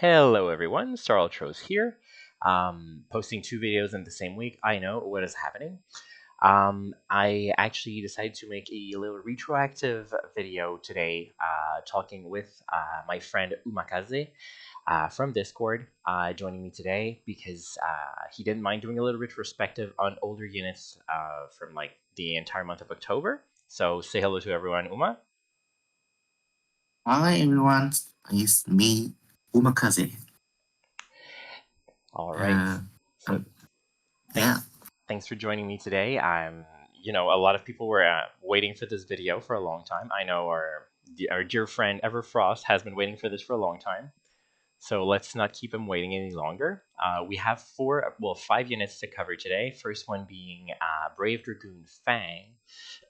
Hello everyone, Starltros here. Posting two videos in the same week. I know what is happening. I actually decided to make a little retroactive video today, talking with my friend Umakaze from Discord, joining me today because he didn't mind doing a little retrospective on older units from like the entire month of October. So say hello to everyone, Uma. Hi everyone, it's me, Umakaze. All right. Uh, So um, yeah, thanks thanks for joining me today. A lot of people were waiting for this video for a long time. I know our dear friend Everfrost has been waiting for this for a long time. So let's not keep him waiting any longer. We have five units to cover today. First one being Brave Dragoon Fang.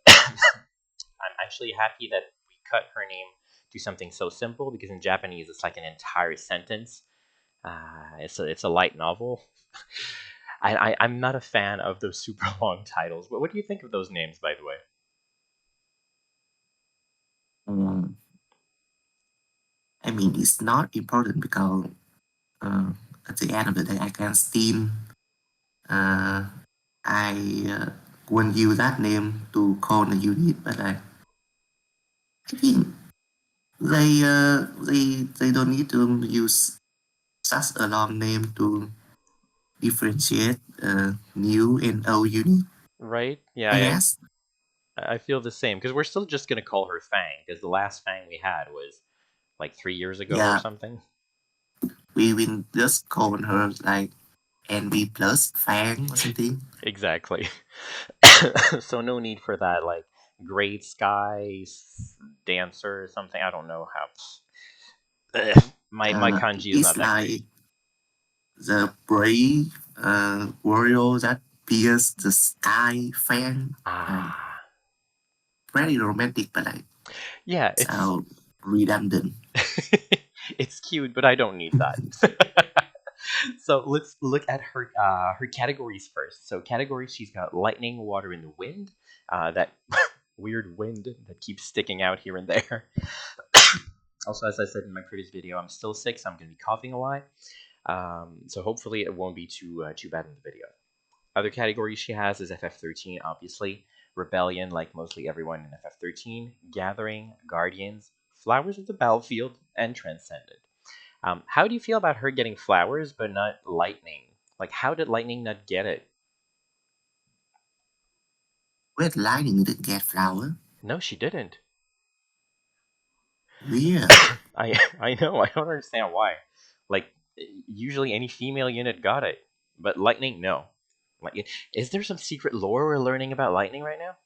I'm actually happy that we cut her name to something so simple because in Japanese it's like an entire sentence. It's a light novel. I'm not a fan of those super long titles. What do you think of those names, by the way? um, I mean, it's not important because uh, at the end of the day, I can still, uh, I won't use that name to call the unit, but I think they don't need to use such a long name to differentiate new and old unit, Right? Yeah, I guess. I feel the same because we're still just gonna call her Fang because the last Fang we had was like 3 years ago or Yeah, something. we will just call her like NB plus fan or something. Exactly. So no need for that like Great Skies Dancer or something. I don't know how. My kanji is not It's that great. like the brave warrior that pierced the sky fan. Ah, Very romantic, but like yeah, it's so redundant. it's cute, but I don't need that. So let's look at her categories first. So categories, she's got lightning, water, and wind. That weird wind that keeps sticking out here and there. Also, as I said in my previous video, I'm still sick, so I'm going to be coughing a lot. So hopefully it won't be too bad in the video. Other categories she has is FF13, obviously. Rebellion, like mostly everyone in FF13. Gathering, Guardians, Flowers of the Battlefield, and Transcended. How do you feel about her getting flowers but not lightning? Like, how did lightning not get it? Red lightning didn't get flower. No, she didn't. Yeah. I know. I don't understand why. Like, usually any female unit got it, but lightning, no. Like, is there some secret lore we're learning about lightning right now?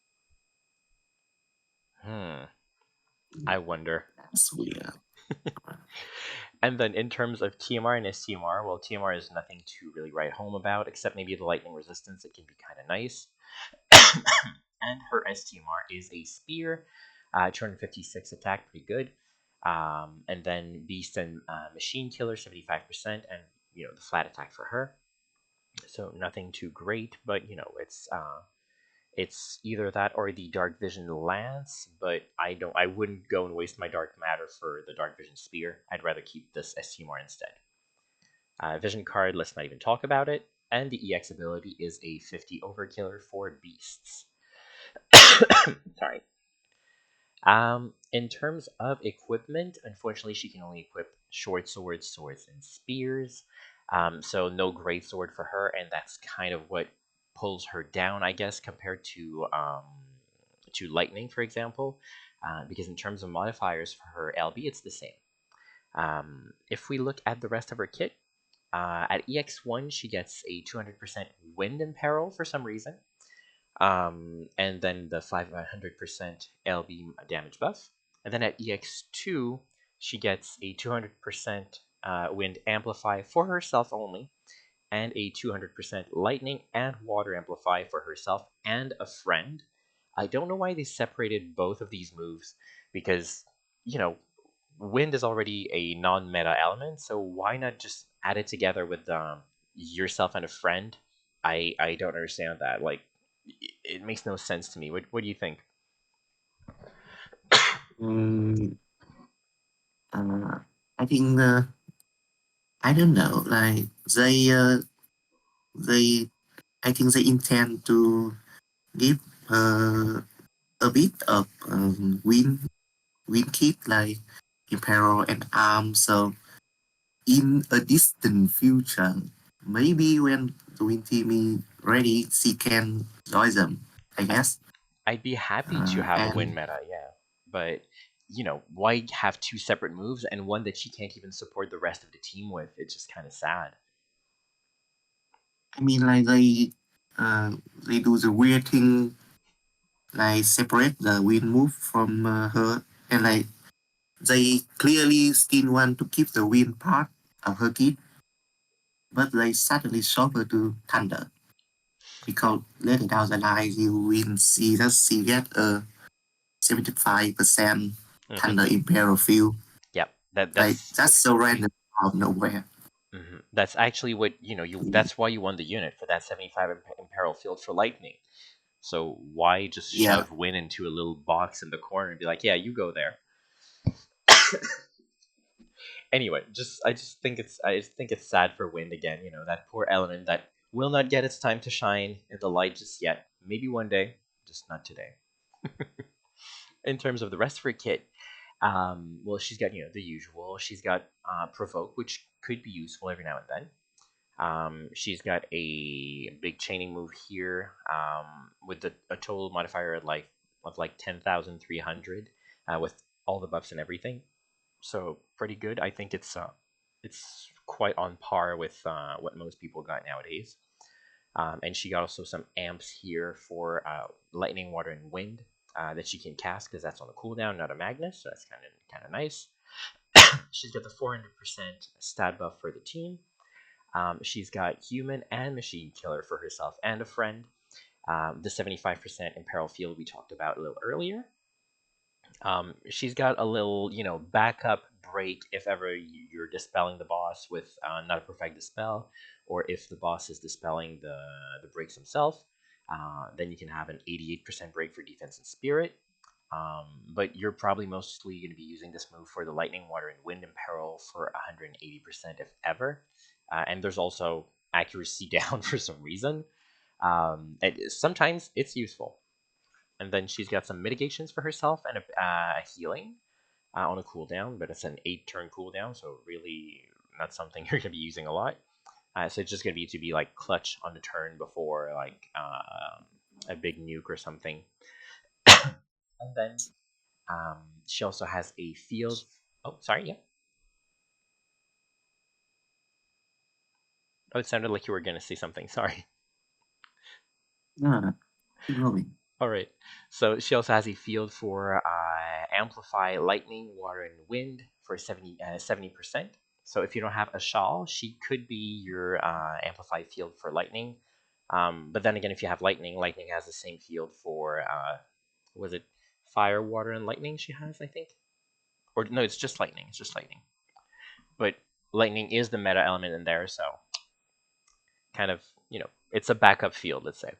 I wonder. That's weird. And then in terms of TMR and STMR, well, TMR is nothing to really write home about, except maybe the lightning resistance. It can be kind of nice. And her STMR is a spear, 256 attack, pretty good. And then Beast and Machine Killer, 75%, and the flat attack for her. So nothing too great, but it's either that or the Dark Vision Lance, but I wouldn't go and waste my Dark Matter for the Dark Vision Spear. I'd rather keep this STMR instead. Vision card, let's not even talk about it. And the EX ability is a 50 overkiller for beasts. Sorry. In terms of equipment, unfortunately, she can only equip short swords, swords, and spears. So no great sword for her, and that's kind of what pulls her down, I guess, compared to lightning, for example. Because in terms of modifiers for her LB, it's the same. If we look at the rest of her kit, at EX1, she gets a 200% wind imperil for some reason. And then the 500% LB damage buff. And then at EX2, she gets a 200% wind amplify for herself only, and a 200% lightning and water amplify for herself and a friend. I don't know why they separated both of these moves because, you know, wind is already a non meta element, so why not just add it together with yourself and a friend? I don't understand that. Like, it makes no sense to me. What do you think? Mm, I think I don't know. Like they, I think they intend to give her a bit of win kit like Imperial and Arm. So in a distant future, maybe when the Win team is ready, she can join them. I guess. I'd be happy to have a win And meta, yeah. But, why have two separate moves and one that she can't even support the rest of the team with? It's just kind of sad. I mean, like they do the weird thing, like separate the Win move from her, and like they clearly still want to keep the Win part of her kit, but they suddenly swap her to Thunder because later down the line you will see that she get a 75% Hmm. Thunder Imperial field. Yep, Like that's so random out of nowhere. that's actually what that's why you won the unit for that 75 imperil field for lightning. So why just Yeah, shove Win into a little box in the corner and be like, yeah, you go there? Anyway, I just think it's sad for Wind again. That poor element that will not get its time to shine in the light just yet. Maybe one day, just not today. In terms of the rest of her kit, well, she's got the usual. She's got provoke, which could be useful every now and then. She's got a big chaining move here with a total modifier of like 10,300 with all the buffs and everything. So pretty good. I think it's quite on par with what most people got nowadays. And she got also some amps here for lightning, water, and wind that she can cast because that's on the cooldown, not a Magnus. So that's kind of nice. She's got the 400% stat buff for the team. She's got human and machine killer for herself and a friend. The 75% imperil field we talked about a little earlier. She's got a little, backup break if ever you're dispelling the boss with not a perfect dispel, or if the boss is dispelling the breaks himself. Then you can have an 88% break for defense and spirit. But you're probably mostly going to be using this move for the lightning, water, and wind imperil for 180% if ever. And there's also accuracy down for some reason. Sometimes it's useful. And then she's got some mitigations for herself and a healing on a cooldown, but it's an 8-turn cooldown, so really not something you're going to be using a lot. So it's just going to be like clutch on the turn before like a big nuke or something. And then she also has a field. Oh, sorry, yeah. Oh, it sounded like you were going to say something. Sorry. yeah, keep going. All right. So she also has a field for amplify lightning, water, and wind for 70%. So if you don't have a shawl, she could be your amplify field for lightning. But then again, if you have lightning, lightning has the same field for was it fire, water, and lightning? She has, I think, or no, it's just lightning. It's just lightning. But lightning is the meta element in there, so kind of it's a backup field, let's say.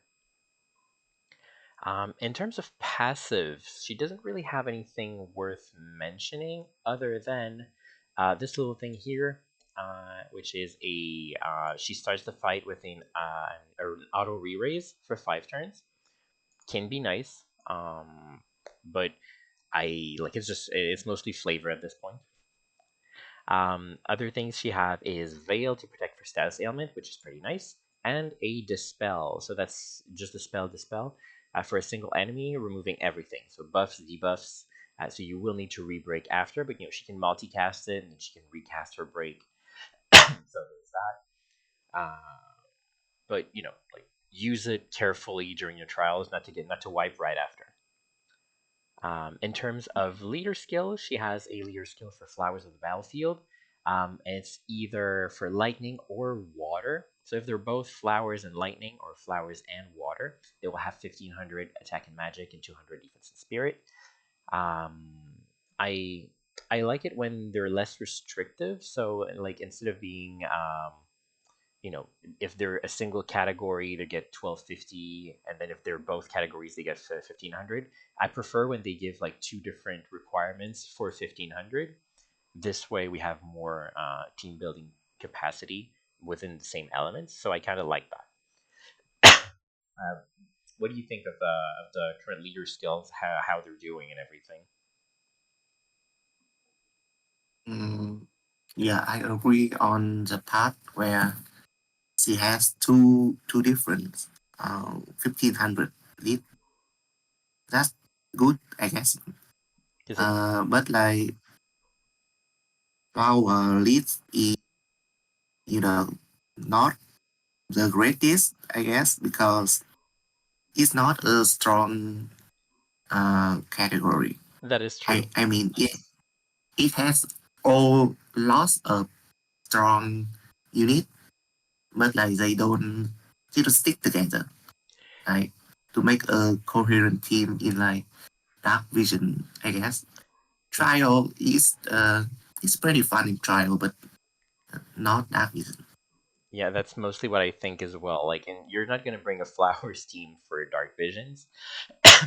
In terms of passives, she doesn't really have anything worth mentioning other than this little thing here, which is she starts the fight with an auto re-raise for 5 turns. Can be nice, but I like it's mostly flavor at this point. Other things she have is Veil to protect for status ailment, which is pretty nice, and a Dispel. So that's just a spell Dispel for a single enemy, removing everything. So buffs, debuffs. So you will need to re-break after, but she can multicast it and she can recast her break. So there's that. But like use it carefully during your trials, not to wipe right after. In terms of leader skill, she has a leader skill for Flowers of the Battlefield. And it's either for lightning or water. So if they're both flowers and lightning or flowers and water, they will have 1500 attack and magic and 200 defense and spirit. Um, I I like it when they're less restrictive. So like instead of being you know, if they're a single category, they get 1250, and then if they're both categories, they get 1500. I prefer when they give like two different requirements for 1500. This way, we have more team building capacity within the same elements. So I kind of like that. Uh, what do you think of the current leader skills, how they're doing and everything? Mm, yeah, I agree on the part where she has two different 1500 lead. That's good, I guess. Because it But like our lead is, you know, not the greatest, I guess, because it's not a strong category. that is true. I mean, it has all lots of strong unit, but like they don't stick together, right? To make a coherent team in like dark vision, I guess. Trial is pretty fun in trial, but not dark vision. Yeah, that's mostly what I think as well. Like, and you're not gonna bring a flowers team for dark visions,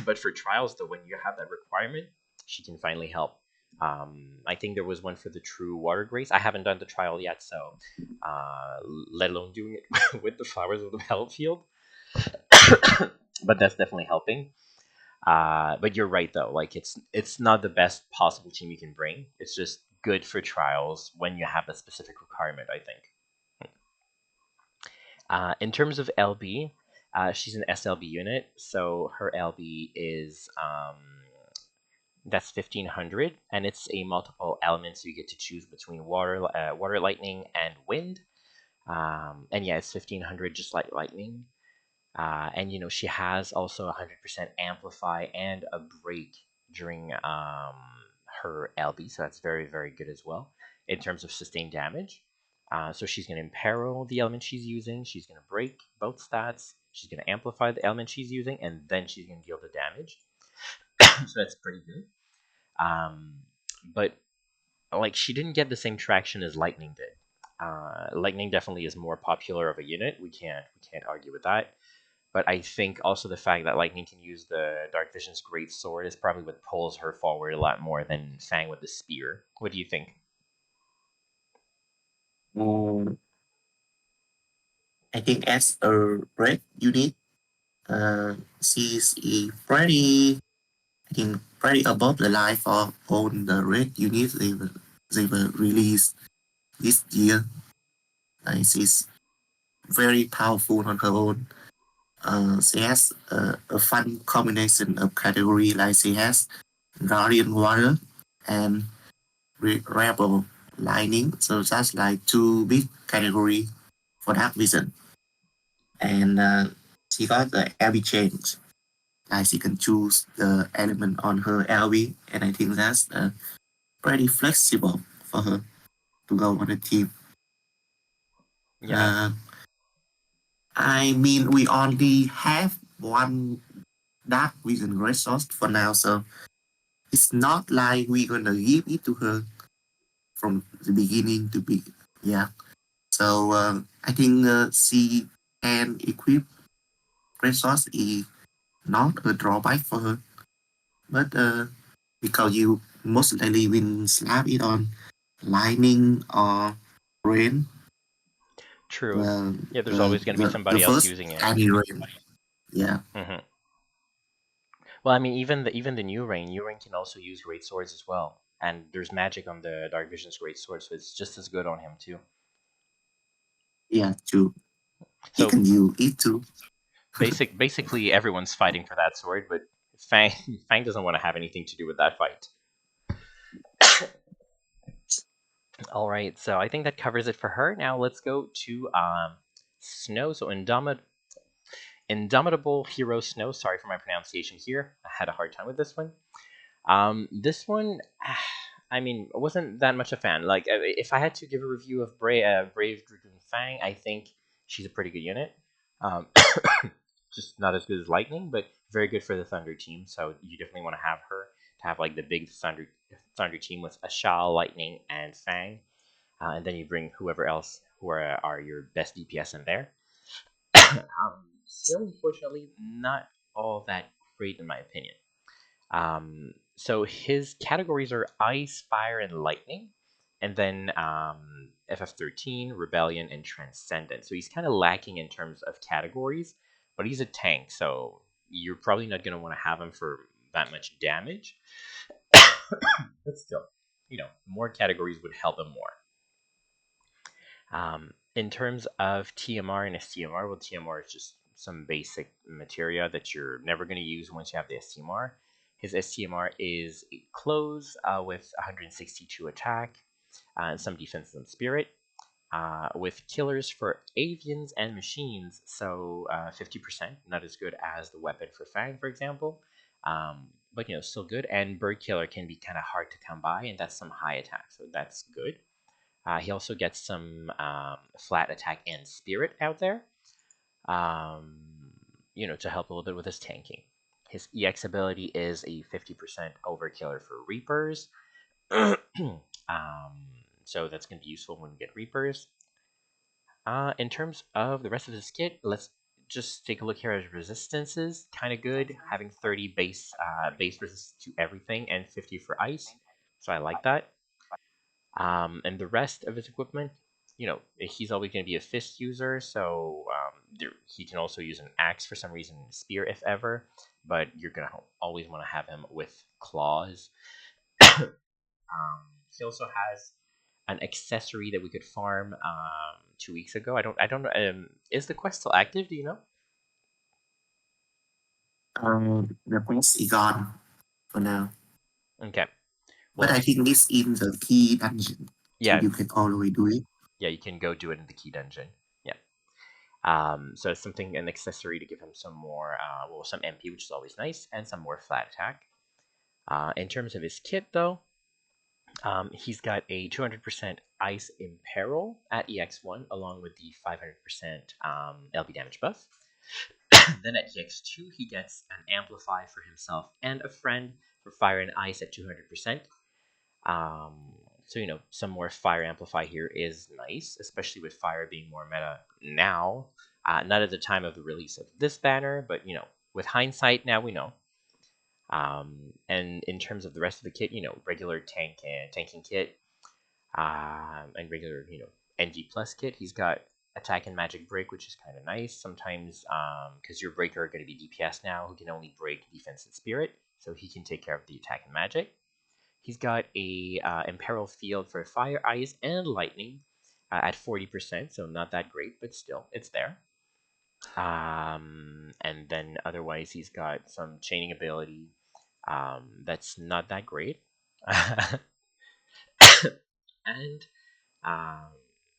but for trials, though, when you have that requirement, she can finally help. I think there was one for the true water grace. I haven't done the trial yet, so let alone doing it with the flowers of the battlefield. But that's definitely helping. But you're right though. Like it's not the best possible team you can bring. It's just good for trials when you have a specific requirement. I think. In terms of LB, she's an SLB unit, so her LB is that's 1500, and it's a multiple element, so you get to choose between water, lightning, and wind. And yeah, it's 1500, just like lightning. And she has also 100% amplify and a break during her LB, so that's very very good as well in terms of sustained damage. So she's going to imperil the element she's using. She's going to break both stats. She's going to amplify the element she's using, and then she's going to deal the damage. So that's pretty good. Um, but like she didn't get the same traction as Lightning did. Lightning definitely is more popular of a unit. We can't argue with that. But I think also the fact that Lightning can use the Dark Vision's Great Sword is probably what pulls her forward a lot more than Fang with the spear. What do you think? Mm, I think as a red unit, she's a I think pretty above the line for all the red units they were released this year. She's very powerful on her own. She has a fun combination of category, like she has Guardian Water and Rebel Lightning. So that's like two big category for Dark Vision. And she got the LB change. Like she can choose the element on her LB, and I think that's pretty flexible for her to go on a team. Yeah, Uh, I mean, we only have one Dark Vision resource for now, so it's not like we're gonna give it to her from the beginning to be. Yeah. So I think she can equip resource is not a drawback for her, but because you most likely will slap it on lightning or rain, true. the Yeah, there's the always going to be the somebody else first using it. anti rain. Yeah. Hmm. Well, I mean, even the new rain can also use great swords as well. And there's magic on the Dark Vision's great sword, so it's just as good on him too. Yeah, true. He So can use it too. basically everyone's fighting for that sword, but Fang Fang doesn't want to have anything to do with that fight. All right, so I think that covers it for her. Now let's go to Snow. So Indomitable Hero Snow. Sorry for my pronunciation here. I had a hard time with this one. This one, I mean, wasn't that much a fan. Like, if I had to give a review of Brave Dragoon Fang, I think she's a pretty good unit. Um, just not as good as Lightning, but very good for the Thunder team. So you definitely want to have her to have like the big Thunder team with Ashal, Lightning, and Fang, and then you bring whoever else who are your best DPS in there. Still, unfortunately, not all that great in my opinion. So his categories are ice, fire, and lightning, and then FF13, Rebellion, and Transcendent. So he's kind of lacking in terms of categories, but he's a tank, so you're probably not going to want to have him for that much damage. But still, more categories would help him more. In terms of TMR and STMR, well, TMR is just some basic materia that you're never going to use once you have the STMR. His STMR is a close with 162 attack and some defense and spirit. With killers for avians and machines, so 50%, not as good as the weapon for Fang, for example, but still good. And bird killer can be kind of hard to come by, and that's some high attack, so that's good. He also gets some flat attack and spirit out there, to help a little bit with his tanking. His EX ability is a 50% overkiller for Reapers. um, so that's going to be useful when we get Reapers. In terms of the rest of his kit, let's just take a look here at his resistances. Kind of good, having 30 base resistance to everything and 50 for ice. So I like that. And the rest of his equipment, he's always going to be a fist user, so he can also use an axe for some reason, spear if ever, but you're going to always want to have him with claws. He also has an accessory that we could farm 2 weeks ago. I don't know. Is the quest still active? Do you know? The quest is gone for now. Okay. But Well, I think this in the key dungeon, so yeah, you can always do it. yeah, you can go do it in the key dungeon. Yeah. So it's something, an accessory to give him some more, some MP, which is always nice, and some more flat attack. In terms of his kit, though, he's got a 200% Ice Imperil at EX1, along with the 500% LB damage buff. Then at EX2, he gets an Amplify for himself and a friend for Fire and Ice at 200%. So, some more Fire Amplify here is nice, especially with Fire being more meta now. Not at the time of the release of this banner, but, with hindsight, now we know. And in terms of the rest of the kit, regular tanking kit, and regular, NG plus kit, he's got attack and magic break, which is kind of nice. Sometimes, because your breaker are going to be DPS now, who can only break defense and spirit, so he can take care of the attack and magic. He's got a Imperil Field for Fire, Ice, and Lightning at 40%, so not that great, but still, it's there. And then otherwise, he's got some chaining ability that's not that great. And um,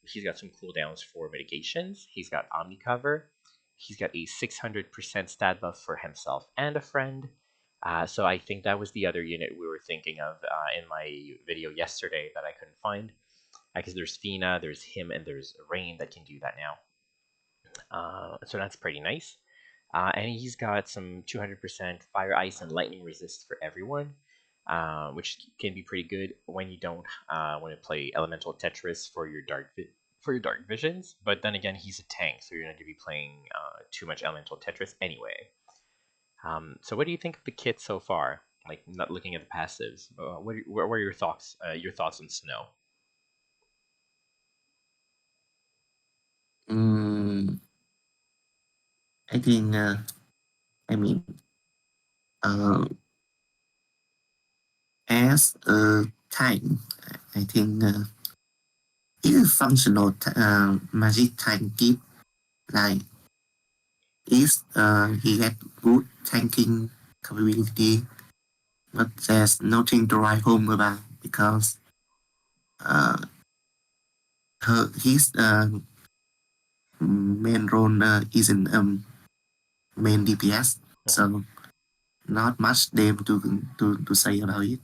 he's got some cooldowns for mitigations. He's got Omni Cover. He's got a 600% stat buff for himself and a friend. So I think that was the other unit we were thinking of in my video yesterday that I couldn't find. Because there's Fina, there's him, and there's Rain that can do that now. So that's pretty nice. And he's got some 200% fire, ice, and lightning resist for everyone, which can be pretty good when you don't want to play elemental Tetris for your dark visions. But then again, he's a tank, so you're not going to be playing too much elemental Tetris anyway. So what do you think of the kit so far? Like, not looking at the passives, what are your thoughts? Your thoughts on Snow? Mm, I think, I mean, uh, as a tank, I think it is functional magic tank kit. Like, is he get good tanking capability, but there's nothing to write home about because uh, his main role isn't main DPS, Mhm. so not much them to say about it.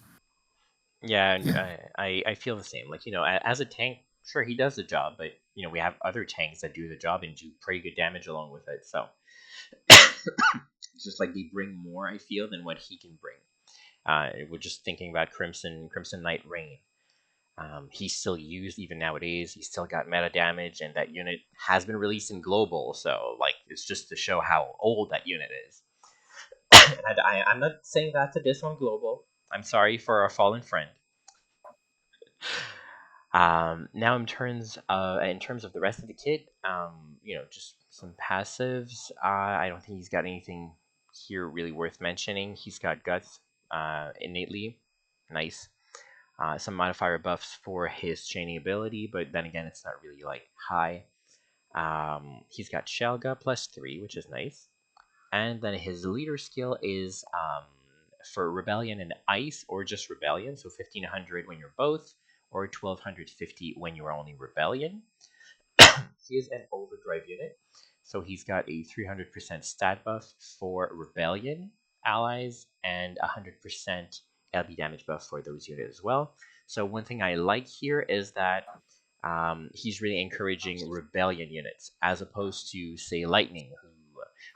Yeah, and Yeah. I feel the same. Like, as a tank, sure, he does the job, but we have other tanks that do the job and do pretty good damage along with it. So it's just like they bring more, I feel, than what he can bring. We're just thinking about Crimson Knight Rain. He's still used even nowadays. He's still got meta damage, and that unit has been released in global. So like, it's just to show how old that unit is. And I'm not saying that to diss on global. I'm sorry for our fallen friend. Now in terms of the rest of the kit, just some passives. I don't think he's got anything here really worth mentioning. He's got guts innately, nice. Some modifier buffs for his chaining ability, but then again, it's not really like high. He's got Shelga +3, which is nice. And then his leader skill is for Rebellion and Ice, or just Rebellion, so 1500 when you're both, or 1250 when you're only Rebellion. He is an overdrive unit, so he's got a 300% stat buff for Rebellion allies and 100% LB damage buff for those units as well. So one thing I like here is that he's really encouraging Rebellion units as opposed to, say, Lightning, who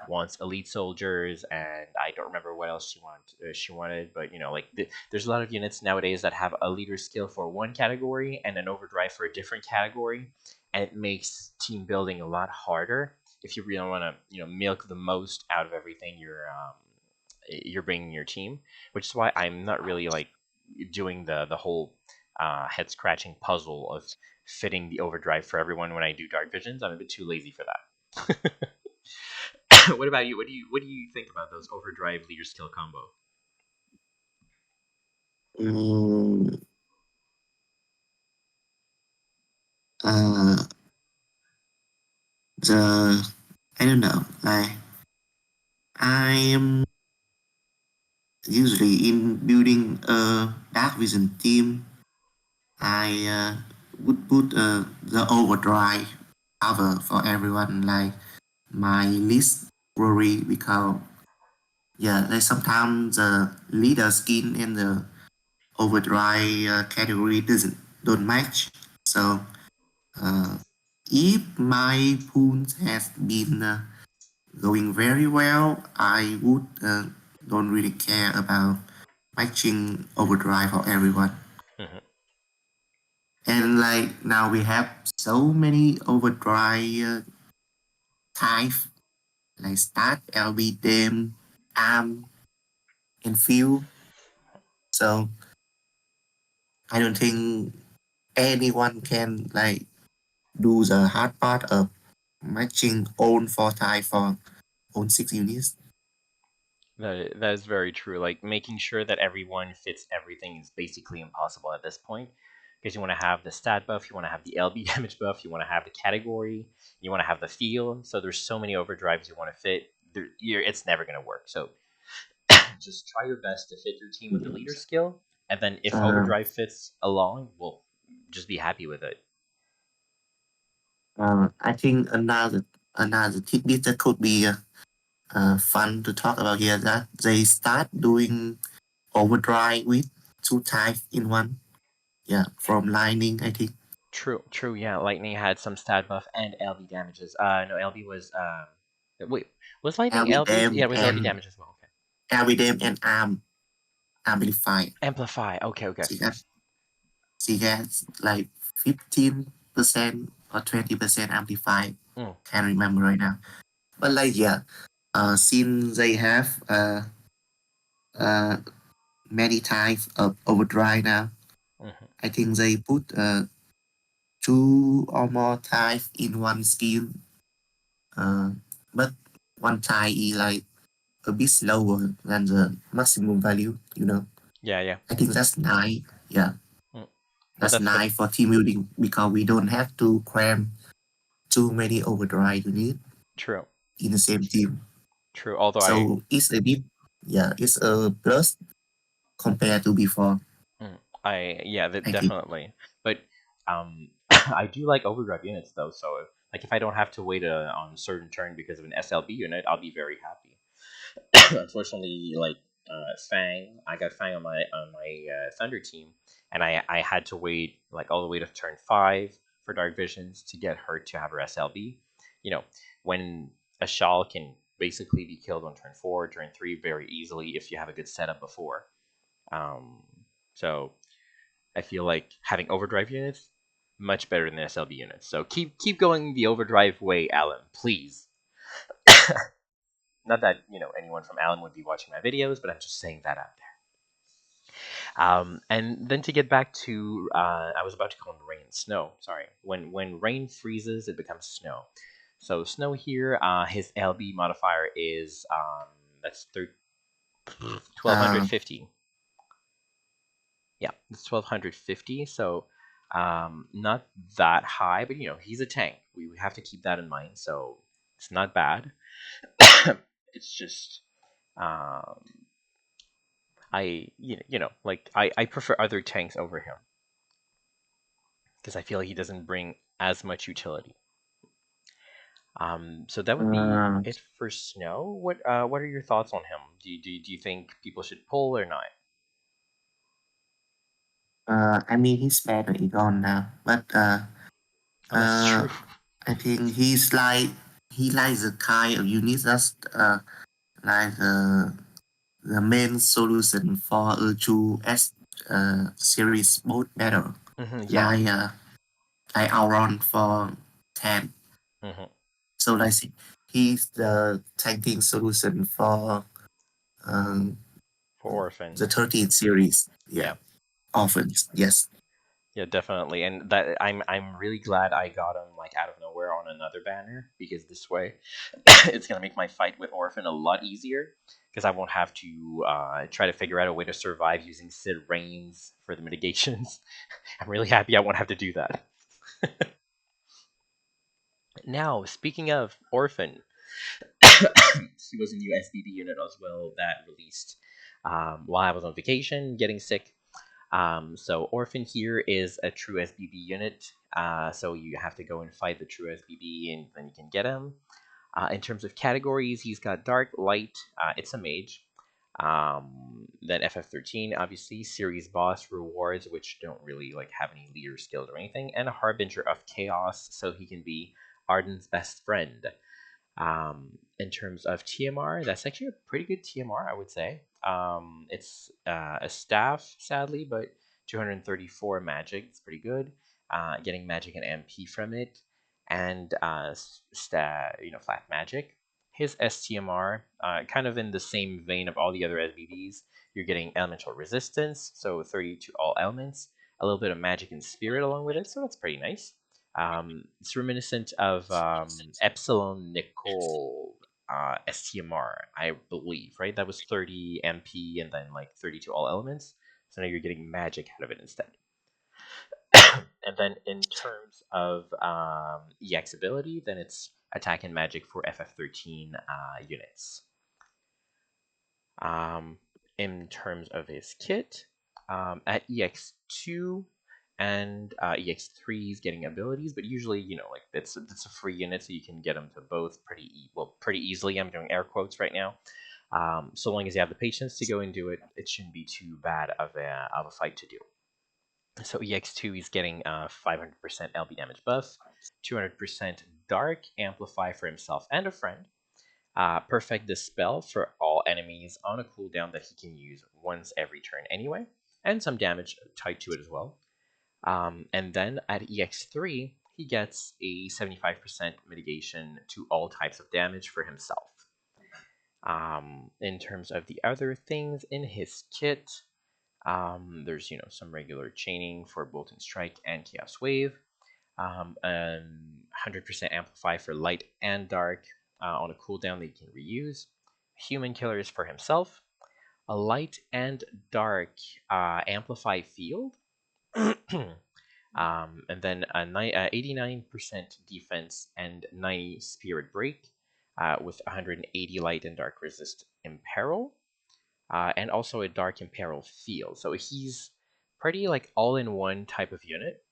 wants elite soldiers, and I don't remember what else she wanted, but like there's a lot of units nowadays that have a leader skill for one category and an overdrive for a different category, and it makes team building a lot harder if you really want to milk the most out of everything you're bringing your team, which is why I'm not really like doing the whole head scratching puzzle of fitting the overdrive for everyone when I do dark visions. I'm a bit too lazy for that. What about you? What do you think about those overdrive leader skill combo? Mm, uh, the I don't know. Like I am usually in building a dark vision team. I would put the overdrive cover for everyone. Like my list worry because yeah, like sometimes the leader skin and the overdrive category don't match. So uh, if my pool has been going very well, I would don't really care about matching overdrive for everyone. Mhm. And like now we have so many overdrive types like start, LB, dem, arm, and few. So I don't think anyone can like do the hard part of matching own four type for own 6 units. That is very true. Like making sure that everyone fits everything is basically impossible at this point because you want to have the stat buff, you want to have the LB damage buff, you want to have the category, you want to have the feel. So there's so many overdrives you want to fit. It's never going to work. So just try your best to fit your team with the leader skill, and then if Uh, overdrive fits along, well, just be happy with it. I think another tidbit that could be fun to talk about here that they start doing overdrive with two types in one. Yeah, from Lightning, I think. True, true. Yeah, Lightning had some stat buff and LB damages. No, LB was wait, was Lightning LB? Yeah, LVDM it was LB and damage as well. Okay. LVDM and ARM amplify. Amplify. Okay, okay. She got she gets like 15% or 20% amplify. Mm, Can't remember right now. But like yeah, since they have uh many types of overdrive now, hmm I think they put two or more types in one skill. Uh, but one type is like a bit slower than the maximum value. Yeah, yeah. I think that's nice. Yeah, Mm. Well, that's that's good. nice for team building because we don't have to cram too many overdrive units True, in the same team. true. Although So it's a bit, yeah, it's a plus compared to before, yeah, I think. definitely. But I do like overdrive units though. So like if I don't have to wait on a certain turn because of an SLB unit, I'll be very happy. Unfortunately, like Fang, I got Fang on my Thunder team, and I had to wait like all the way to turn 5 for Dark Visions to get her to have her SLB. You know, when a Shawl can basically be killed on turn 4, turn 3 very easily if you have a good setup before. Um, so I feel like having overdrive units much better than SLB units. So keep going the overdrive way, Alan, please. Not that anyone from Alan would be watching my videos, but I'm just saying that out there. And then to get back to, I was about to call them rain and snow. Sorry, when rain freezes, it becomes snow. So snow here, his LB modifier is that's 1250. Yeah, it's 1250. So not that high, but he's a tank. We have to keep that in mind. So it's not bad. It's just um, like I prefer other tanks over him because I feel like he doesn't bring as much utility. So that would be Uh, it for Snow. What are your thoughts on him? Do you think people should pull or not? I mean, he's better Egon now, but Oh, that's uh, true. I think he likes the kind of unit that's like the main solution for Urchu S series both better. Yeah. Like Auron for 10. hmm So like he's the tanking solution for um, For Orphan. the 13th series. Yeah, often yes. Yeah, definitely. And that I'm really glad I got him like out of nowhere on another banner because this way it's gonna make my fight with Orphan a lot easier because I won't have to try to figure out a way to survive using Sid Reigns for the mitigations. I'm really happy I won't have to do that. Now, speaking of Orphan, she was a new SBB unit as well that released while I was on vacation, getting sick. So Orphan here is a true SBB unit. So you have to go and fight the true SBB, and then you can get him. In terms of categories, he's got Dark, Light. It's a mage. Then FF13, obviously, series boss rewards, which don't really like have any leader skills or anything, and a Harbinger of Chaos, so he can be Arden's best friend. In terms of TMR, that's actually a pretty good TMR, I would say. It's a staff, sadly, but 234 magic. It's pretty good. Getting magic and MP from it, and flat magic. His STMR, kind of in the same vein of all the other SBBs, you're getting elemental resistance, so 30 to all elements, a little bit of magic and spirit along with it, so that's pretty nice. It's reminiscent of Epsilon Nickel STMR, I believe, right? That was 30 MP and then like 30 to all elements. So now you're getting magic out of it instead. And then in terms of EX ability, then it's attack and magic for FF13 units. Um, in terms of his kit, at EX2 and EX3 is getting abilities, but usually, like it's a free unit, so you can get them to both pretty easily. I'm doing air quotes right now. So long as you have the patience to go and do it, it shouldn't be too bad of a fight to do. So EX2 is getting 500% LB damage buff, 200% Dark Amplify for himself and a friend, Perfect Dispel for all enemies on a cooldown that he can use once every turn anyway, and some damage tied to it as well. And then at EX3, he gets a 75% mitigation to all types of damage for himself. In terms of the other things in his kit, there's some regular chaining for Bolt and Strike and Chaos Wave, and 100% Amplify for Light and Dark on a cooldown that you can reuse. Human Killers for himself, a Light and Dark Amplify Field, and then a 89% defense and 90 Spirit Break with 180 Light and Dark Resist Imperil, and also a Dark Imperil Field. So he's pretty like all-in-one type of unit,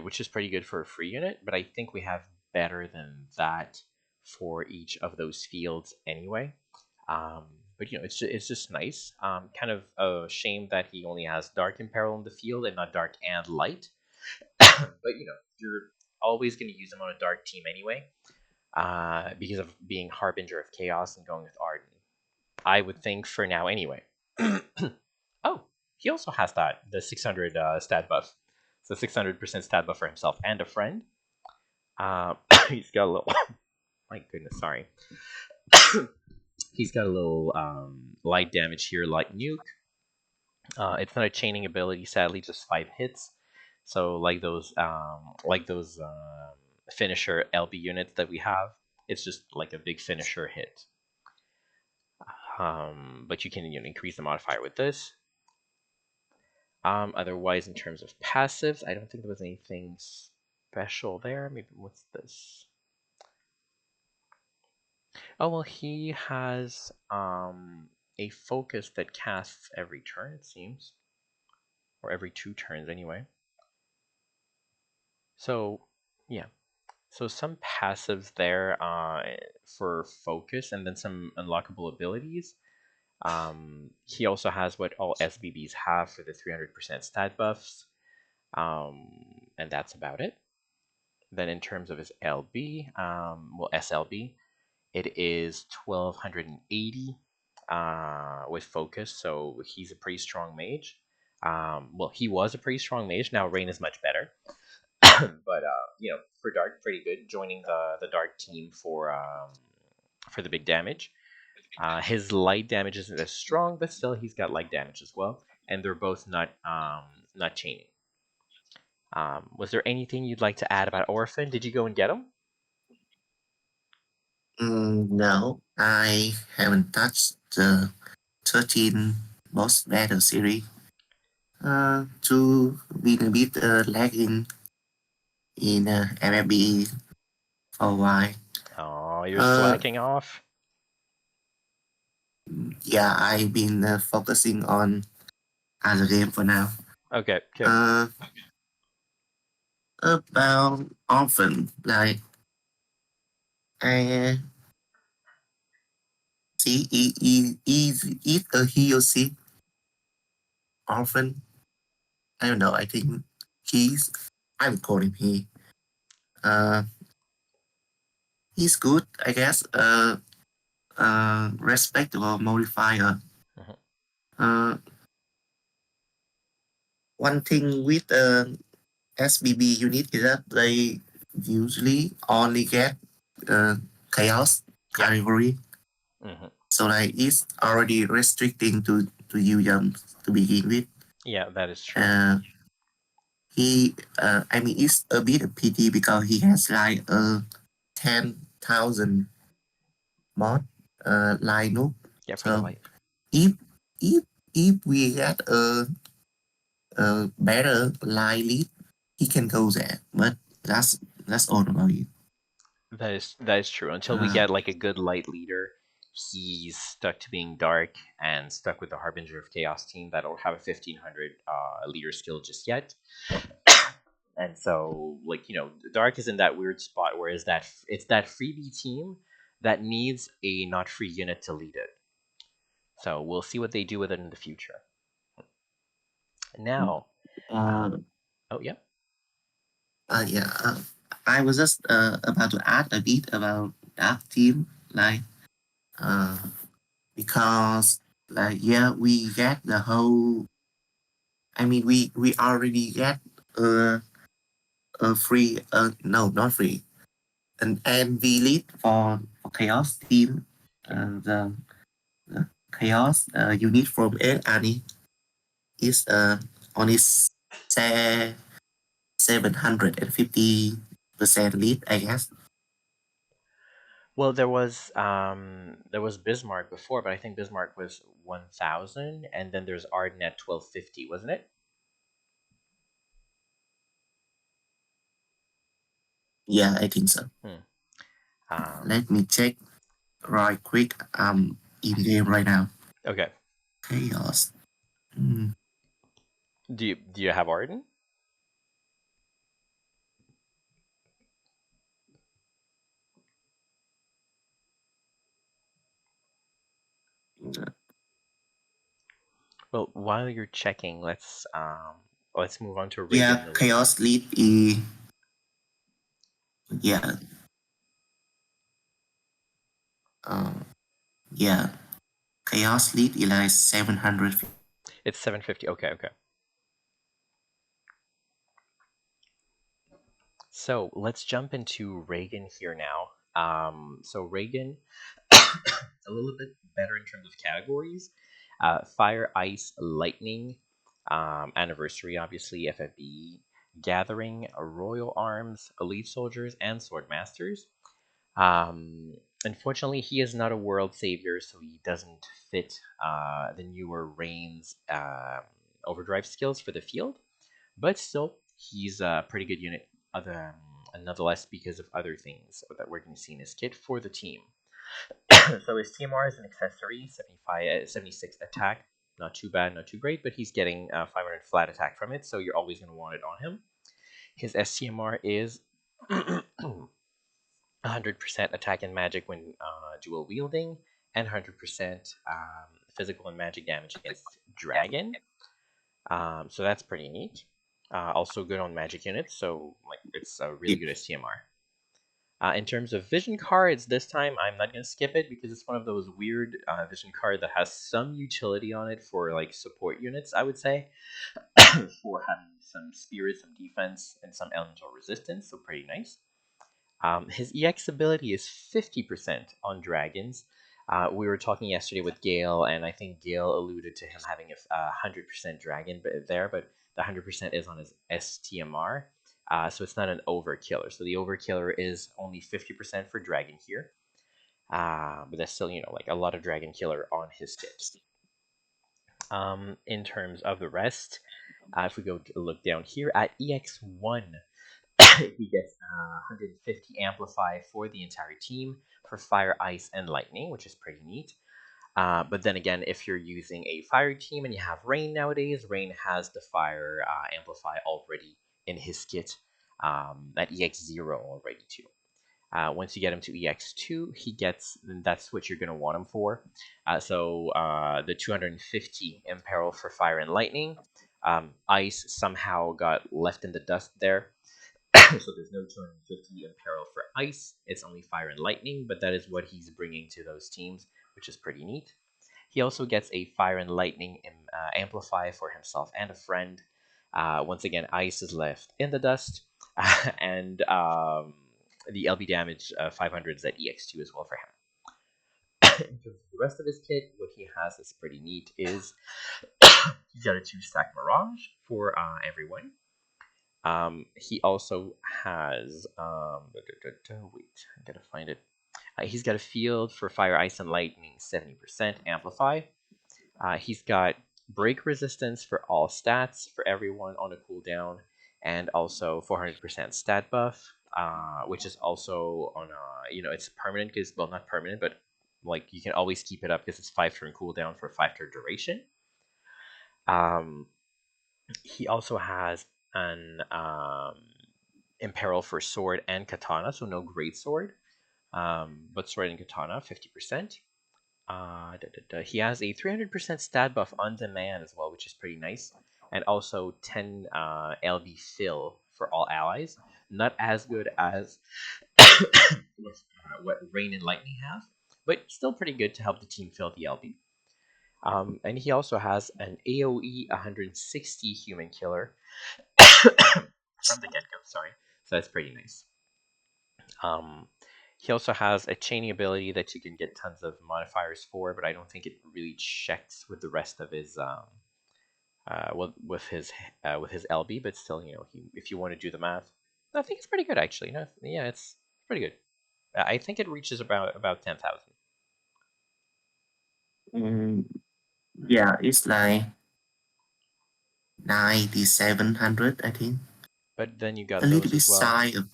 which is pretty good for a free unit, but I think we have better than that for each of those fields anyway. Um, but it's just nice. Kind of a shame that he only has Dark Imperil in the field and not Dark and Light. But you're always going to use him on a Dark team anyway, because of being Harbinger of Chaos and going with Arden. I would think for now anyway. Oh, he also has the 600 stat buff. So 600% stat buff for himself and a friend. He's got a little. My goodness, sorry. He's got a little light damage here, light nuke. It's not a chaining ability, sadly, just 5 hits. So like those finisher LB units that we have, it's just like a big finisher hit. But you can increase the modifier with this. Otherwise, in terms of passives, I don't think there was anything special there. Maybe what's this? Oh well, he has a focus that casts every turn, it seems, or every 2 turns anyway. So yeah, so some passives there for focus, and then some unlockable abilities. He also has what all SBBs have for the 300% stat buffs, and that's about it. Then in terms of his LB, well SLB, it is 1280 with focus, so he's a pretty strong mage. Well, he was a pretty strong mage. Now Rain is much better, but for Dark, pretty good. Joining the Dark team for the big damage. His light damage isn't as strong, but still he's got light damage as well, and they're both not chaining. Was there anything you'd like to add about Orphan? Did you go and get him? No, I haven't touched the 13 boss battle series. To be a bit lagging in FFBE for a while. Oh, you're Uh, slacking off. yeah, I've been focusing on other game for now. Okay, okay. Uh, about often, like I see if a he or she often. I don't know. I think he's. I would call him he. Uh, he's good, I guess. Respectable modifier. Mhm. Uh, one thing with SBB unit is that they usually only get uh, chaos Yeah. category, Hmm. so like it's already restricting to use them to begin with. Yeah, that is true. Uh, I mean, it's a bit of pity because he has like 10,000 mod lineup. Yeah, for the So light. if if if we get a better line lead, he can go there. But that's all about it. That is true. Until we Uh, get like a good light leader, he's stuck to being dark and stuck with the Harbinger of Chaos team that don't have a 1500 leader skill just yet. And so, like Dark is in that weird spot where it's that freebie team that needs a not free unit to lead it. So we'll see what they do with it in the future. Now, uh, oh yeah, yeah. I was just about to add a bit about that team, like uh, because like yeah, we get the whole. I mean, we already get a free no, not free, an NV lead for chaos team. The chaos unit from Ed Ani is on its say 750% lead, I guess. well there was Bismarck before, but I think Bismarck was 1000, and then there's Arden at 1250, wasn't it? Yeah, I think so. Hmm. Um, Let me check right quick. In game right now. okay. Chaos. Hmm. Do you have Arden? Well, while you're checking, let's move on to Yeah, Reagan a little bit. chaos lead is yeah. Uh, yeah, chaos lead is like 700. It's 750. Okay, okay. So let's jump into Reagan here now. So Reagan, a little bit better in terms of categories. Fire, ice, lightning. Anniversary, obviously, FFBE, Gathering, Royal Arms, Elite Soldiers, and Sword Masters. Um, Unfortunately, he is not a world savior, so he doesn't fit the newer Rain's overdrive skills for the field. But still, he's a pretty good unit, other, nonetheless, because of other things that we're going to see in his kit for the team. So his TMR is an accessory, 75, 76 attack. Not too bad, not too great, but he's getting 500 flat attack from it, so you're always going to want it on him. His STMR is 100% attack and magic when dual wielding, and 100% physical and magic damage against dragon. So that's pretty neat. Also good on magic units, so like it's a really Yeah. good STMR. In terms of vision cards, this time I'm not going to skip it because it's one of those weird vision card that has some utility on it for like support units, I would say, for having some spirit, some defense, and some elemental resistance, so pretty nice. His EX ability is 50% on dragons. We were talking yesterday with Gale, and I think Gale alluded to him having a 100% dragon there, but the 100% is on his STMR. So it's not an overkiller. So the overkiller is only 50% for dragon here. But that's still, like a lot of dragon killer on his kit. In terms of the rest, if we go to look down here at EX1, he gets 150 amplify for the entire team for fire, ice, and lightning, which is pretty neat. But then again, if you're using a fire team and you have Rain nowadays, Rain has the fire amplify already in his kit at EX0 already too. Once you get him to EX2, that's what you're going to want him for. The 250 Imperil for fire and lightning. Ice somehow got left in the dust there. So there's no 250 Imperil for ice. It's only fire and lightning, but that is what he's bringing to those teams, which is pretty neat. He also gets a fire and lightning amplify for himself and a friend. Once again, ice is left in the dust, and the LB damage 500s at EX2 as well for him. In terms of the rest of his kit, what he has that's pretty neat is he's got a 2-stack Mirage for everyone. He also has wait, I gotta find it. He's got a field for fire, ice, and lightning, 70% amplify. He's got break resistance for all stats for everyone on a cooldown, and also 400% stat buff, which is also on it's permanent because, well, not permanent, but like you can always keep it up because it's 5-turn cooldown for 5-turn duration. Um, he also has an imperil for sword and katana, so no great sword, but sword and katana 50%. He has a 300% stat buff on demand as well, which is pretty nice, and also 10 LB fill for all allies. Not as good as what Rain and Lightning have, but still pretty good to help the team fill the LB. And he also has an AoE 160 human killer from the get-go. Sorry, so that's pretty nice. Um, he also has a chaining ability that you can get tons of modifiers for, but I don't think it really checks with the rest of his with his LB. But still, if you want to do the math, I think it's pretty good actually. No, yeah, it's pretty good. I think it reaches about 10,000. Mm, yeah, it's like 9,700, I think. But then you A got little those bit as well. shy of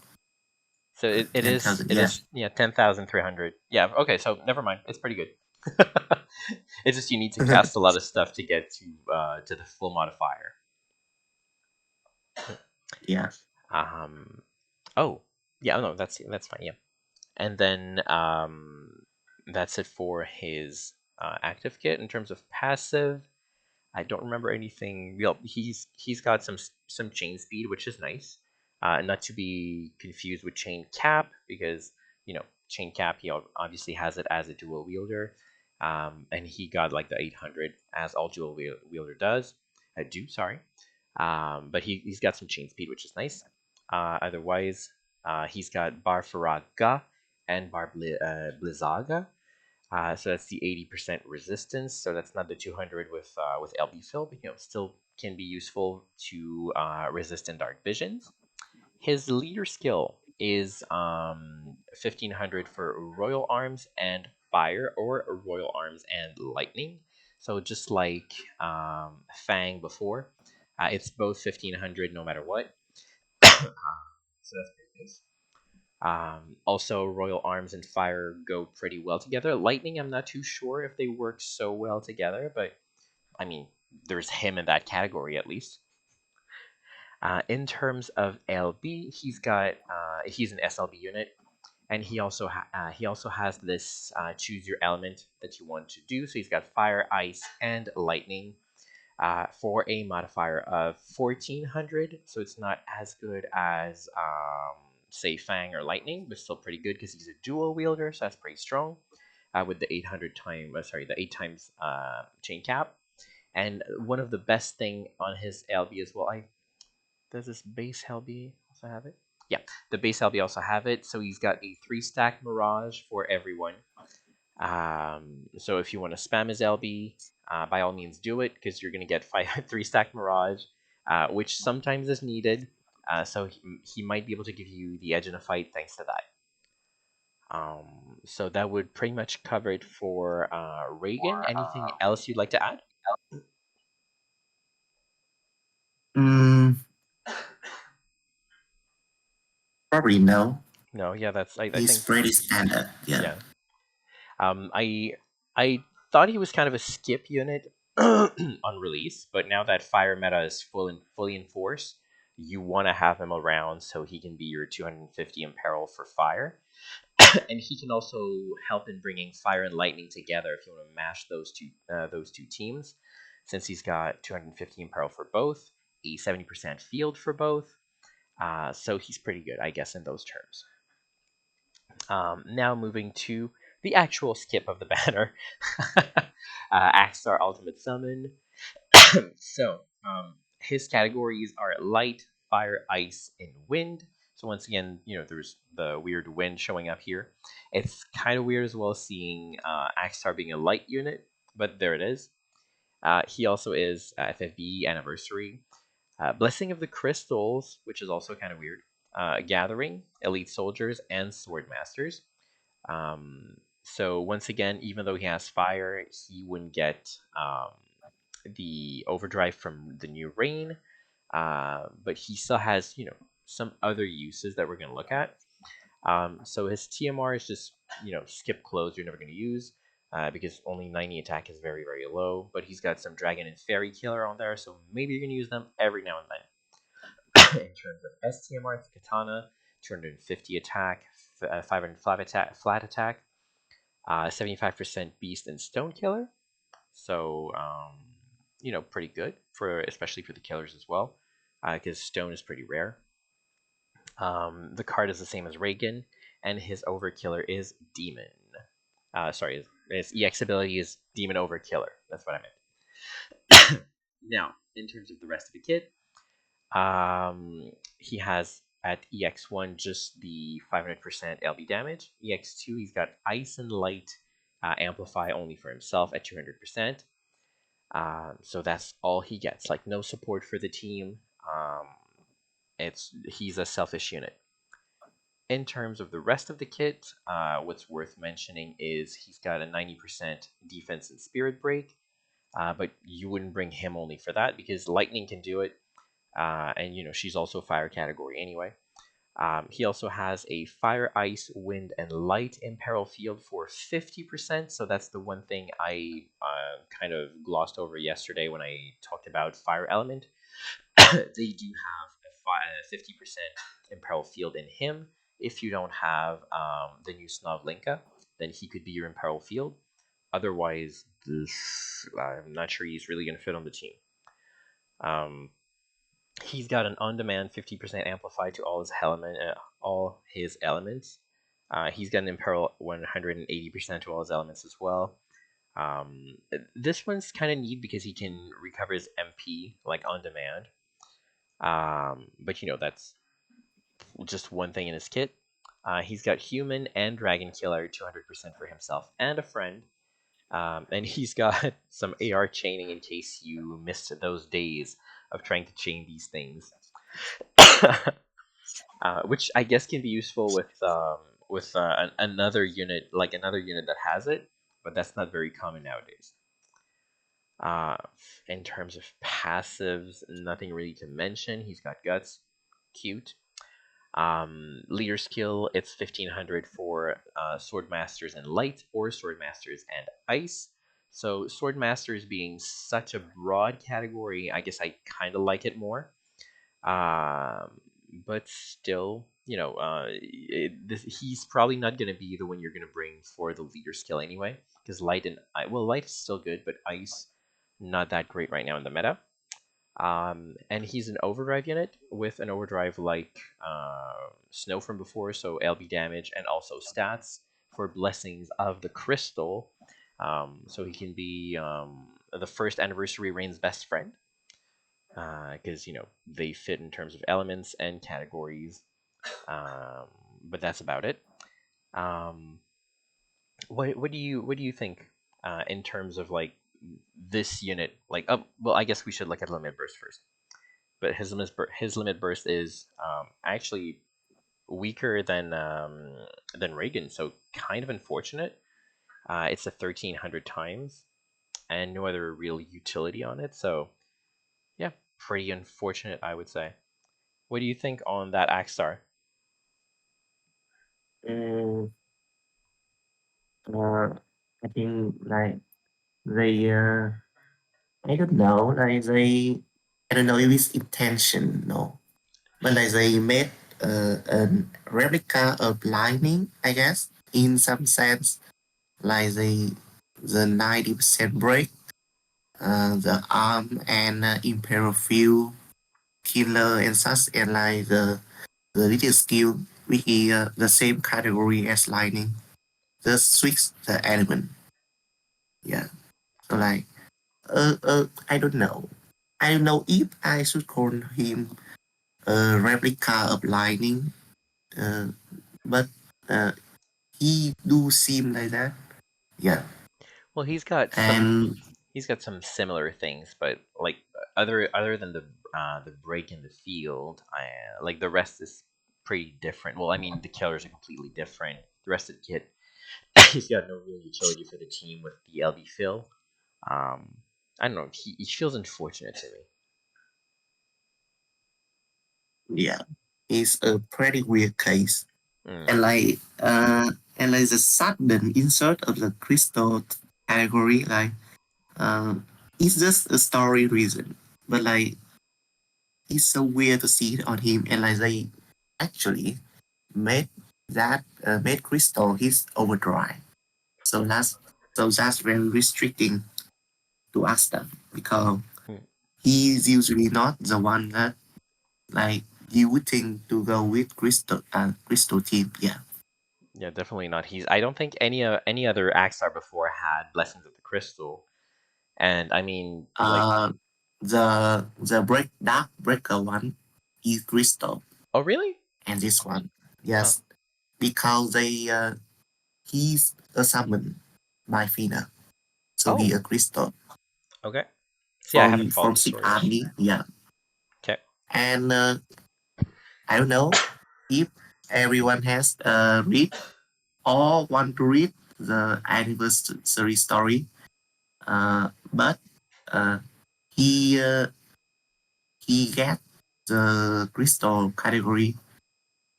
So ten thousand. it Yeah, is 10,300. Yeah. Okay. So never mind. It's pretty good. It's just you need to cast a lot of stuff to get to the full modifier. yeah. Um. Oh. Yeah. No. That's fine. Yeah. And then that's it for his active kit in terms of passive. I don't remember anything real. He's got some chain speed, which is nice. Not to be confused with chain cap, because chain cap he obviously has it as a dual wielder, and he got like the 800 as all dual wielder does. Sorry, but he's got some chain speed, which is nice. Otherwise, he's got Bar Faraga and Bar Blizzaga. So that's the 80% resistance. So that's not the 200 with LB fill, but still can be useful to resist in dark visions. His leader skill is 1500 for royal arms and fire, or royal arms and lightning. So just like Fang before, it's both 1500 no matter what. So that's pretty good. Also, royal arms and fire go pretty well together. Lightning, I'm not too sure if they work so well together, but I mean, there's him in that category at least. In terms of LB, he's an SLB unit, and he also has this choose your element that you want to do. So he's got fire, ice, and lightning for a modifier of 1400. So it's not as good as say Fang or Lightning, but still pretty good because he's a dual wielder, so that's pretty strong. With the 8 times chain cap. And one of the best thing on his LB as well, I does this base LB also have it? Yeah, the base LB also have it. So he's got a 3 stack Mirage for everyone. So if you want to spam his LB, by all means do it because you're going to get 3 stack Mirage, which sometimes is needed. So he might be able to give you the edge in a fight thanks to that. So that would pretty much cover it for Reagan. Anything else you'd like to add? Mm, probably no. No, yeah, I He's think pretty standard. Yeah. yeah. I thought he was kind of a skip unit on release, but now that fire meta is fully in force, you want to have him around so he can be your 250 imperil for fire, and he can also help in bringing fire and lightning together if you want to mash those two teams, since he's got 250 imperil for both, a 70% field for both. So he's pretty good, I guess, in those terms. Now moving to the actual skip of the banner, Akstar Ultimate Summon. His categories are light, fire, ice, and wind. So once again, there's the weird wind showing up here. It's kind of weird as well seeing Akstar being a light unit, but there it is. He also is FFBE Anniversary. Blessing of the Crystals, which is also kind of weird. Gathering, Elite Soldiers, and Sword Masters. So once again, even though he has fire, he wouldn't get the overdrive from the new rain. But he still has, some other uses that we're going to look at. So his TMR is just, skip close you're never going to use because only 90 attack is very, very low. But he's got some dragon and fairy killer on there, so maybe you're going to use them every now and then. In terms of STMR, it's katana, 250 attack, 500 flat attack, 75% beast and stone killer. So, pretty good for especially for the killers as well, because stone is pretty rare. The card is the same as Reagan, and his overkiller is demon. Sorry, his EX ability is demon overkiller. That's what I meant. Now, in terms of the rest of the kit, he has at EX1 just the 500% LB damage. EX2, he's got Ice and Light amplify only for himself at 200%. So that's all he gets. Like no support for the team. He's a selfish unit. In terms of the rest of the kit, what's worth mentioning is he's got a 90% defense and spirit break. But you wouldn't bring him only for that because lightning can do it. And she's also fire category anyway. He also has a fire, ice, wind, and light imperil field for 50%. So that's the one thing I kind of glossed over yesterday when I talked about fire element. They do have a 50% imperil field in him. If you don't have the new Snovlinka, then he could be your imperil field. Otherwise, I'm not sure he's really going to fit on the team. Um, He's got an on-demand 50% amplify to all his elements. He's got an imperil 180% to all his elements as well. This one's kind of neat because he can recover his MP like on demand. But that's just one thing in his kit. He's got human and dragon killer 200% for himself and a friend. And he's got some AR chaining in case you missed those days of trying to chain these things, which I guess can be useful with another unit, like another unit that has it, but that's not very common nowadays. Uh, in terms of passives, nothing really to mention. He's got guts, cute. Leader skill, it's 1500 for sword masters and light, or sword masters and ice. So sword masters being such a broad category, I guess I kind of like it more. Um, but still, he's probably not going to be the one you're going to bring for the leader skill anyway, because light and well, light is still good, but ice not that great right now in the meta. And he's an overdrive unit with an overdrive like Snow from before, so LB damage and also stats for blessings of the crystal. So he can be the first anniversary Reign's best friend, because they fit in terms of elements and categories. Um, but that's about it. Um, what do you think in terms of like this unit? Like, well, I guess we should look at limit burst first. But his limit burst is actually weaker than Raegen, so kind of unfortunate. It's a 1300 times, and no other real utility on it. So yeah, pretty unfortunate, I would say. What do you think on that Akstar? Mm, uh, I think like they I don't know, like I don't know if it's intention, no, but like they made a replica of lightning, I guess, in some sense, like the 90% break, the arm and imperial field killer and such, and like the little skill, which is the same category as lightning, just switch the element. Yeah, so like I don't know. I don't know if I should call him a replica of lightning, uh, but uh, he do seem like that. Yeah, Well, and he's got some similar things, but like other than the break in the field, like the rest is pretty different. Well, I mean the killers are completely different. The rest of the kit, he's got no real utility for the team with the LB fill. Um, I don't know. He feels unfortunate to yeah, it's a pretty weird case. me. And like the sudden insert of the crystal category, like uh, it's just a story reason. But like it's so weird to see it on him, and like they actually made made crystal his overdrive. So that's very restricting to us stuff because Mm. he's usually not the one that like you would think to go with crystal team. Yeah. Yeah, definitely not. I don't think any other Axar before had Blessings of the Crystal, and I mean like, Uh the dark breaker one is crystal, oh really? and this one, Oh, yes, because they he's a summon by Fina, so he oh, a crystal okay. See, I haven't followed from the Six story much. Army, yeah. Okay. And I don't know if everyone has read or want to read the anniversary story, but uh, he he get the crystal category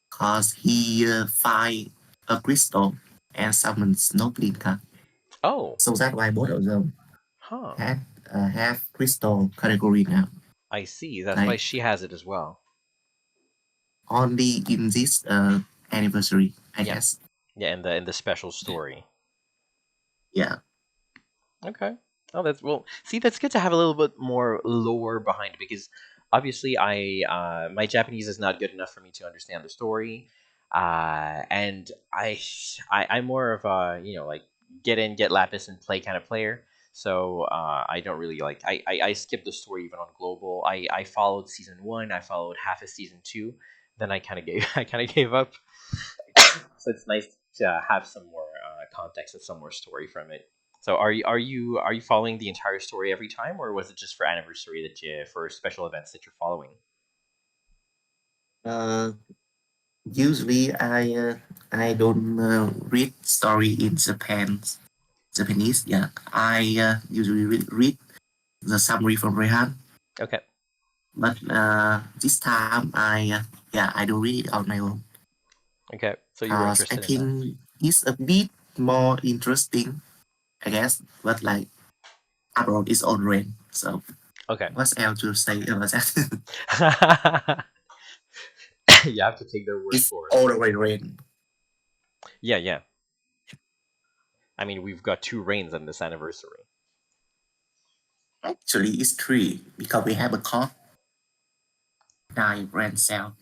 because he find a crystal and summons Snowblinker. Oh, So that's why both of them huh. had have crystal category now. I see. That's why Like she has it as well. only in this anniversary, I Yeah, guess. yeah, in the special story. Yeah. Okay. Oh, that's well. See, that's good to have a little bit more lore behind it because obviously, my Japanese is not good enough for me to understand the story, and I'm more of a like get in, get lapis, and play kind of player. So I don't really like I skipped the story even on global. I followed season one. I followed half of season two. Then I kind of gave I kind of gave up. So it's nice to have some more context and some more story from it. So are you following the entire story every time, or was it just for anniversary that you for special events that you're following? Uh, Usually, I don't read story in Japanese. Yeah, I usually read the summary from Rehan. Okay. But this time, I don't read it on my own Okay. So you were because I interested in that. think it's a bit more interesting, I guess. But like abroad is on rain, so Okay. what else to say about that? You have to take their word It's for it. all the way rain. Yeah, yeah. I mean, we've got two reigns on this anniversary. Actually, it's three because we have a court nine grand sale.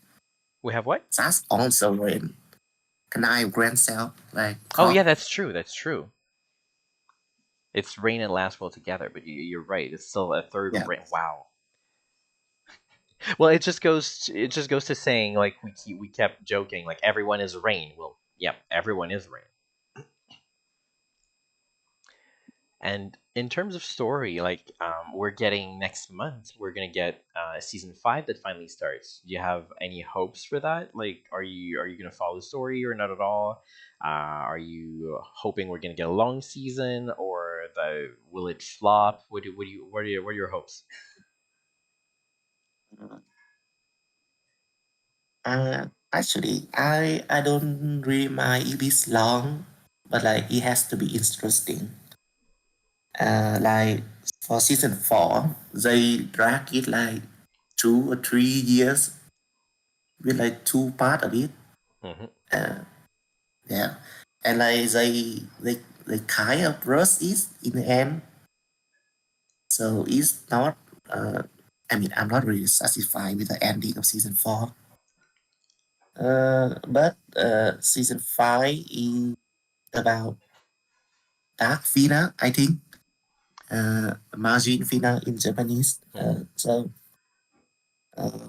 We have what? That's also rain. Nine grand sale like Oh, court. yeah, that's true. That's true. It's rain and last well together, but you're right. It's still a third Yeah. rain. Wow. Well, it just goes to saying like we kept joking like everyone is rain. Well, yeah, everyone is rain. And in terms of story, like we're getting next month, we're gonna get season 5 that finally starts. Do you have any hopes for that? Like, are you gonna follow the story or not at all? Are you hoping we're gonna get a long season, or the will it flop? What are your hopes? Actually, I don't really mind if it's long, but like it has to be interesting. Like for season four, they drag it like 2 or 3 years with like two part of it. Hmm. Uh, yeah, and like they kind of rush it in the end, so it's not. Uh, I mean, I'm not really satisfied with the ending of season four. But season five is about dark Fina, I think. Margin Fina in Japanese. Hmm.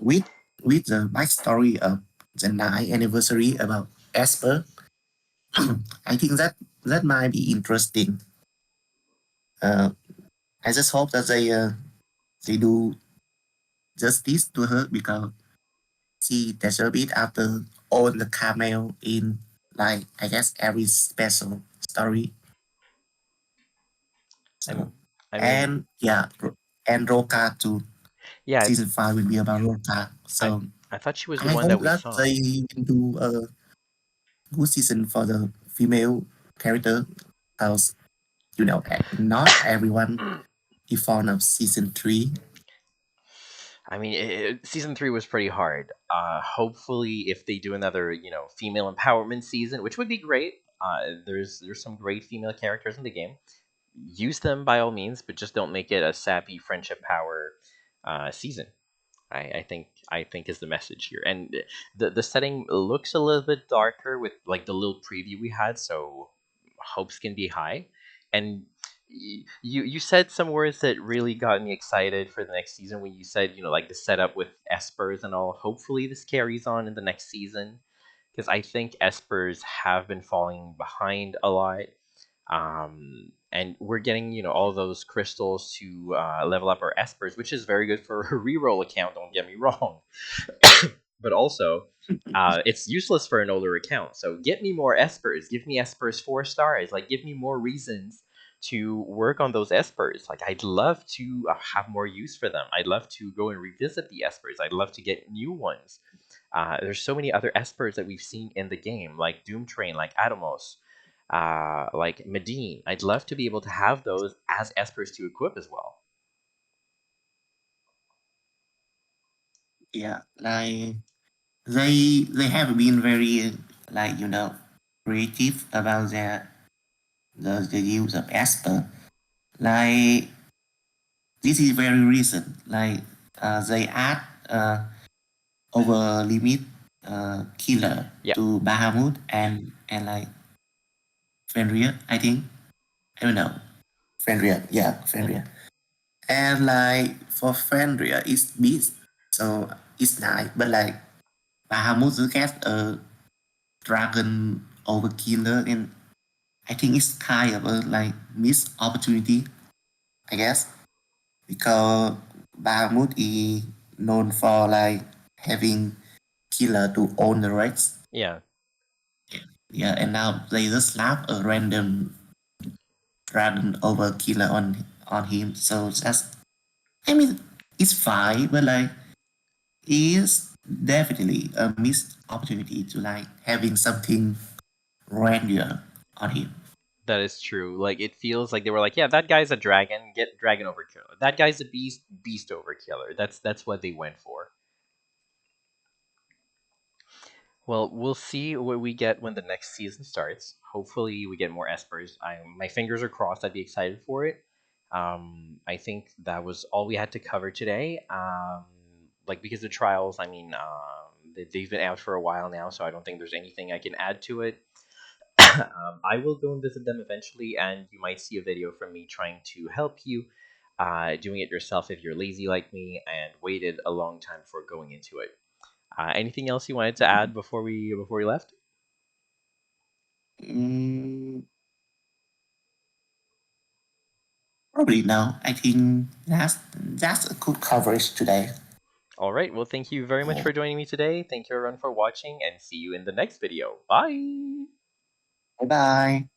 With the backstory of the ninth anniversary about Esper, I think that might be interesting. Uh, I just hope that they do justice to her because she deserves it after all the cameo in like I guess every special story. I mean, So I mean, and yeah, and Roka too. yeah. Season five will be about Roka. I So I thought she was the I one that hope we that saw. they can do a good season for the female character because not everyone is fond of season three. I mean, season 3 was pretty hard. Hopefully, if they do another, female empowerment season, which would be great. There's some great female characters in the game. Use them by all means, but just don't make it a sappy friendship power season. I think is the message here, and the setting looks a little bit darker with like the little preview we had, so hopes can be high. And you said some words that really got me excited for the next season when you said like the setup with espers and all. Hopefully this carries on in the next season because I think espers have been falling behind a lot, and we're getting all those crystals to level up our espers, which is very good for a reroll account, don't get me wrong. But also it's useless for an older account, so get me more espers, give me espers 4 stars, like give me more reasons to work on those espers. Like I'd love to have more use for them. I'd love to go and revisit the espers. I'd love to get new ones. There's so many other espers that we've seen in the game, like Doom Train, like Atomos, like Medine. I'd love to be able to have those as espers to equip as well. Yeah, like they have been very like creative about the use of Esper. Like this is very recent. Like they add over limit killer Yeah. to Bahamut and like Fenrir, I think. I don't know. Fenrir, yeah, Hmm. Fenrir. And like for Fenrir, it's beast, so it's nice. But like Bahamut you get a dragon overkiller I think it's kind of a like missed opportunity, I guess, because Bahamut is known for like having killer to own the rights. Yeah, Yeah, and now they just slap a random over killer on him. So that's, I mean, it's fine, but like it's definitely a missed opportunity to like having something grandeur on him. that is true. Like it feels like they were like, yeah, that guy's a dragon, get dragon over killer. That guy's a beast, beast over killer. That's what they went for. Well, we'll see what we get when the next season starts. Hopefully, we get more espers. My fingers are crossed. I'd be excited for it. I think that was all we had to cover today. Like because the trials, I mean, they've been out for a while now, so I don't think there's anything I can add to it. I will go and visit them eventually, and you might see a video from me trying to help you. Doing it yourself if you're lazy like me and waited a long time before going into it. Anything else you wanted to add before we left? Mm, probably no. I think that's a good coverage today. All right. Well, thank you very much Yeah. for joining me today. Thank you everyone for watching, and see you in the next video. Bye. Bye bye.